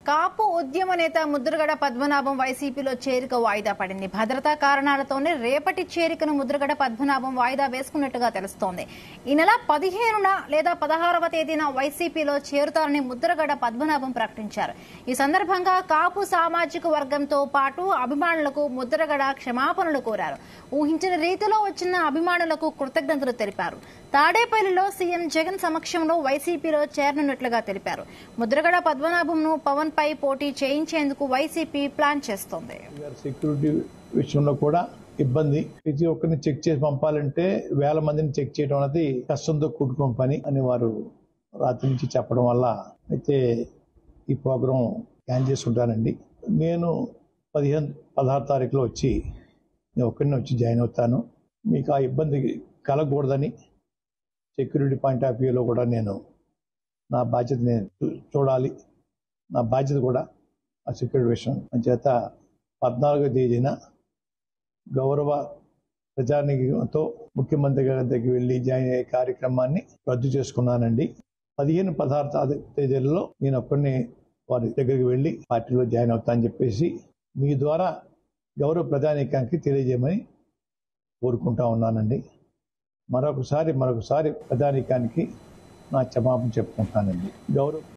కాపు ఉద్యమ నేత ముద్రగడ పద్మనాభం వైసీపీలో చేరిక వాయిదా పడింది. భద్రతా కారణాలతోనే రేపటి చేరికను ముద్రగడ పద్మనాభం వాయిదా వేసుకున్నట్టుగా తెలుస్తోంది. ఈ నెల 15న లేదా 16వ తేదీన వైసీపీలో చేరుతారని ముద్రగడ పద్మనాభం ప్రకటించారు. ఈ సందర్భంగా కాపు సామాజిక వర్గంతో పాటు అభిమానులకు ముద్రగడ క్షమాపణలు కోరారు. ఊహించిన రీతిలో వచ్చిన అభిమానులకు కృతజ్ఞతలు తెలిపారు. తాడేపల్లిలో సీఎం జగన్ సమక్షంలో వైసీపీలో చేరనున్నట్లుగా తెలిపారు. ముద్రగడ పద్మనాభంను పవన్ పై పోటీ చేయించేందుకు వైసీపీ ప్లాన్ చేస్తోంది. సెక్యూరిటీ విషయంలో కూడా ఇబ్బంది. ప్రతి ఒక్కరిని చెక్ చేసి పంపాలంటే వేల మందిని చెక్ చేయడం అనేది కష్టంతో కూడుకున్న పని అని వారు రాత్రి నుంచి చెప్పడం వల్ల అయితే ఈ ప్రోగ్రాం ప్లాన్ చేసుకుంటానండి. నేను 16 తారీఖులో వచ్చి నేను ఒక్కడిని వచ్చి జాయిన్ అవుతాను. మీకు ఆ ఇబ్బంది కలగకూడదని సెక్యూరిటీ పాయింట్ ఆఫ్ వ్యూలో కూడా నేను నా బాధ్యత నేను చూడాలి. నా బాధ్యత కూడా ఆ సెక్యూరిటీ విషయం చేత 14వ తేదీన గౌరవ ప్రజానికంతో ముఖ్యమంత్రి గారి దగ్గరికి వెళ్ళి జాయిన్ అయ్యే కార్యక్రమాన్ని రద్దు చేసుకున్నానండి. 15, 16 తేదీలలో నేను ఒక్కడిని వారి దగ్గరికి వెళ్ళి పార్టీలో జాయిన్ అవుతానని చెప్పేసి మీ ద్వారా గౌరవ ప్రజానికానికి తెలియజేయమని కోరుకుంటా ఉన్నానండి. మరొకసారి ప్రజానికానికి నా క్షమాపణ చెప్పుకుంటానండి. గౌరవ